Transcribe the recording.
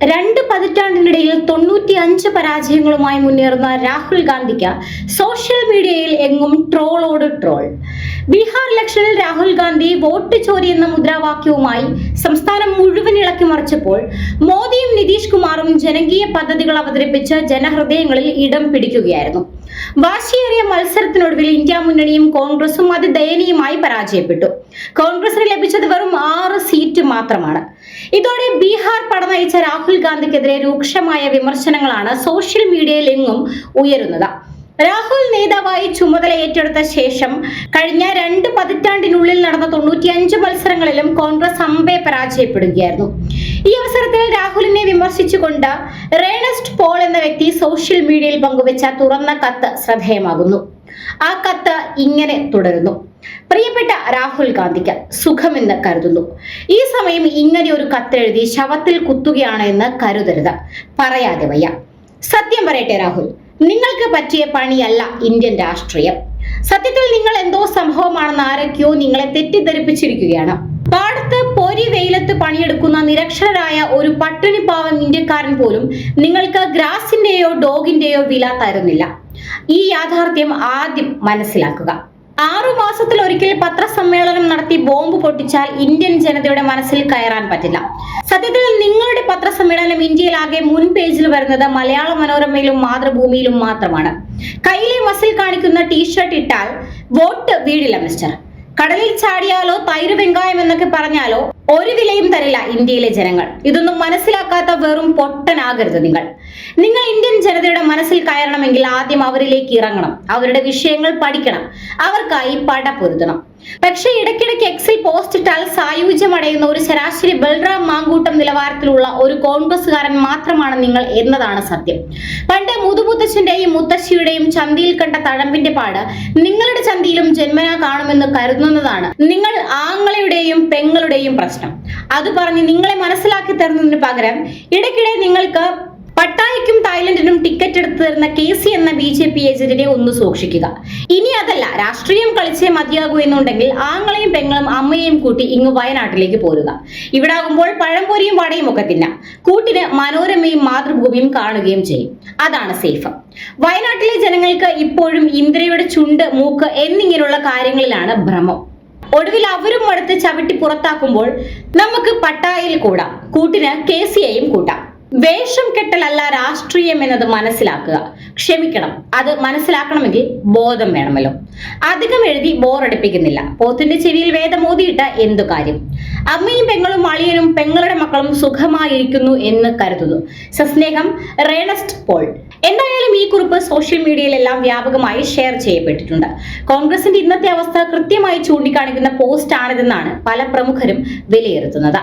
രണ്ട് പതിറ്റാണ്ടിനിടയിൽ 95 പരാജയങ്ങളുമായി മുന്നേറുന്ന രാഹുൽ ഗാന്ധിക്ക് സോഷ്യൽ മീഡിയയിൽ എങ്ങും ട്രോളോട് ട്രോൾ. ബീഹാർ ഇലക്ഷനിൽ രാഹുൽ ഗാന്ധി വോട്ട് ചോരി എന്ന മുദ്രാവാക്യവുമായി സംസ്ഥാനം മുഴുവൻ ഇളക്കി മറിച്ചപ്പോൾ മോദിയും നിതീഷ് കുമാറും ജനകീയ പദ്ധതികൾ അവതരിപ്പിച്ച് ജനഹൃദയങ്ങളിൽ ഇടം പിടിക്കുകയായിരുന്നു. വാശിയേറിയ മത്സരത്തിനൊടുവിൽ ഇന്ത്യ മുന്നണിയും കോൺഗ്രസും അതിദയനീയമായി പരാജയപ്പെട്ടു. കോൺഗ്രസിന് ലഭിച്ചത് വെറും 6 സീറ്റ് മാത്രമാണ്. ഇതോടെ ബീഹാർ പടനയിച്ച രാഹുൽ ഗാന്ധിക്കെതിരെ രൂക്ഷമായ വിമർശനങ്ങളാണ് സോഷ്യൽ മീഡിയയിൽ എങ്ങും ഉയരുന്നത്. രാഹുൽ നേതാവായി ചുമതല ഏറ്റെടുത്ത ശേഷം കഴിഞ്ഞ 2 പതിറ്റാണ്ടിനുള്ളിൽ നടന്ന 95 മത്സരങ്ങളിലും കോൺഗ്രസ് അമ്പെ പരാജയപ്പെടുകയായിരുന്നു. ഈ അവസരത്തിൽ രാഹുലിനെ വിമർശിച്ചുകൊണ്ട് റേണസ്റ്റ് പോൾ എന്ന വ്യക്തി സോഷ്യൽ മീഡിയയിൽ പങ്കുവെച്ച തുറന്ന കത്ത് ശ്രദ്ധേയമാകുന്നു. ആ കത്ത് ഇങ്ങനെ തുടരുന്നു: പ്രിയപ്പെട്ട രാഹുൽ ഗാന്ധിക്ക് സുഖമെന്ന് കരുതുന്നു. ഈ സമയം ഇങ്ങനെ ഒരു കത്തെഴുതി ശവത്തിൽ കുത്തുകയാണ് എന്ന് കരുതരുത്. പറയാതെ വയ്യ. സത്യം പറയട്ടെ രാഹുൽ, നിങ്ങൾക്ക് പറ്റിയ പണിയല്ല ഇന്ത്യൻ രാഷ്ട്രീയം. സത്യത്തിൽ നിങ്ങൾ എന്തോ സംഭവമാണെന്ന് ആരൊക്കെയോ നിങ്ങളെ തെറ്റിദ്ധരിപ്പിച്ചിരിക്കുകയാണ്. പാടത്ത് പൊരി വെയിലത്ത് പണിയെടുക്കുന്ന നിരക്ഷരരായ ഒരു പട്ടിണിപ്പാവം ഇന്ത്യക്കാരൻ പോലും നിങ്ങൾക്ക് ഗ്രാസിന്റെയോ ഡോഗിന്റെയോ വില തരുന്നില്ല. ഈ യാഥാർത്ഥ്യം ആദ്യം മനസ്സിലാക്കുക. 6 മാസത്തിൽ ഒരിക്കൽ പത്രസമ്മേളനം നടത്തി ബോംബ് പൊട്ടിച്ചാൽ ഇന്ത്യൻ ജനതയുടെ മനസ്സിൽ കയറാൻ പറ്റില്ല. സത്യത്തിൽ നിങ്ങളുടെ പത്രസമ്മേളനം ഇന്ത്യയിലാകെ മുൻ പേജിൽ വരുന്നത് മലയാള മനോരമയിലും മാതൃഭൂമിയിലും മാത്രമാണ്. കയ്യിലെ മസിൽ കാണിക്കുന്ന ടീഷർട്ട് ഇട്ടാൽ വോട്ട് വീഴില്ല മിസ്റ്റർ. കടലിൽ ചാടിയാലോ തൈര് വെങ്കായം എന്നൊക്കെ പറഞ്ഞാലോ ഒരു വിലയും തരില്ല ഇന്ത്യയിലെ ജനങ്ങൾ. ഇതൊന്നും മനസ്സിലാക്കാത്ത വെറും പൊട്ടനാകരുത് നിങ്ങൾ. നിങ്ങൾ ഇന്ത്യൻ ജനതയുടെ മനസ്സിൽ കയറണമെങ്കിൽ ആദ്യം അവരിലേക്ക് ഇറങ്ങണം, അവരുടെ വിഷയങ്ങൾ പഠിക്കണം, അവർക്കായി പട പൊരുത്തണം. പക്ഷേ ഇടയ്ക്കിടയ്ക്ക് എക്സിൽ പോസ്റ്റ് ഇട്ടാൽ സായുജ്യമടയുന്ന ഒരു ശരാശരി ബൽറാം മാങ്കൂട്ടം നിലവാരത്തിലുള്ള ഒരു കോൺഗ്രസുകാരൻ മാത്രമാണ് നിങ്ങൾ എന്നതാണ് സത്യം. പണ്ട് മുതുമുത്തച്ഛന്റെയും മുത്തശ്ശിയുടെയും ചന്തിയിൽ കണ്ട തഴമ്പിന്റെ പാട് നിങ്ങളുടെ ചന്തിയിലും ജന്മനാ കാണുമെന്ന് കരുതുന്നതാണ് നിങ്ങൾ ആങ്ങളയുടെയും പെങ്ങളുടെയും പ്രശ്നം. അത് പറഞ്ഞ് നിങ്ങളെ മനസ്സിലാക്കി തരുന്നതിന് പകരം ഇടയ്ക്കിടെ നിങ്ങൾക്ക് പട്ടായക്കും തായ്ലൻഡിനും ടിക്കറ്റ് എടുത്തു തരുന്ന KC എന്ന BJP ഏജന്റിനെ ഒന്ന് സൂക്ഷിക്കുക. ഇനി അതല്ല, രാഷ്ട്രീയം കളിച്ചേ മതിയാകൂ എന്നുണ്ടെങ്കിൽ ആങ്ങളെയും പെങ്ങളും അമ്മയെയും കൂട്ടി ഇങ്ങ് വയനാട്ടിലേക്ക് പോരുക. ഇവിടെ ആകുമ്പോൾ പഴംപൊരിയും വടയും ഒക്കെ തിന്നാം. കൂട്ടിന് മനോരമയും മാതൃഭൂമിയും കാണുകയും ചെയ്യും. അതാണ് സേഫ്. വയനാട്ടിലെ ജനങ്ങൾക്ക് ഇപ്പോഴും ഇന്ദിരയുടെ ചുണ്ട്, മൂക്ക് എന്നിങ്ങനെയുള്ള കാര്യങ്ങളിലാണ് ഭ്രമം. ഒടുവിൽ അവരും അടുത്ത് ചവിട്ടി പുറത്താക്കുമ്പോൾ നമുക്ക് പട്ടായയിൽ കൂടാം, കൂട്ടിന് KCയെയും കൂട്ടാം. വേഷം കെട്ടലല്ല രാഷ്ട്രീയം എന്നത് മനസ്സിലാക്കുക. ക്ഷമിക്കണം, അത് മനസ്സിലാക്കണമെങ്കിൽ ബോധം വേണമല്ലോ. അധികം എഴുതി ബോറടിപ്പിക്കുന്നില്ല. പോത്തിന്റെ ചെവിയിൽ വേദമോദിയിട്ട എന്തു കാര്യം? അമ്മയും പെങ്ങളും അളിയനും പെങ്ങളുടെ മക്കളും സുഖമായിരിക്കുന്നു എന്ന് കരുതുന്നു. സസ്നേഹം, റേണസ്റ്റ് പോൾ. എന്തായാലും ഈ കുറിപ്പ് സോഷ്യൽ മീഡിയയിലെല്ലാം വ്യാപകമായി ഷെയർ ചെയ്യപ്പെട്ടിട്ടുണ്ട്. കോൺഗ്രസിന്റെ ഇന്നത്തെ അവസ്ഥ കൃത്യമായി ചൂണ്ടിക്കാണിക്കുന്ന പോസ്റ്റ് ആണിതെന്നാണ് പല പ്രമുഖരും വിലയിരുത്തുന്നത്.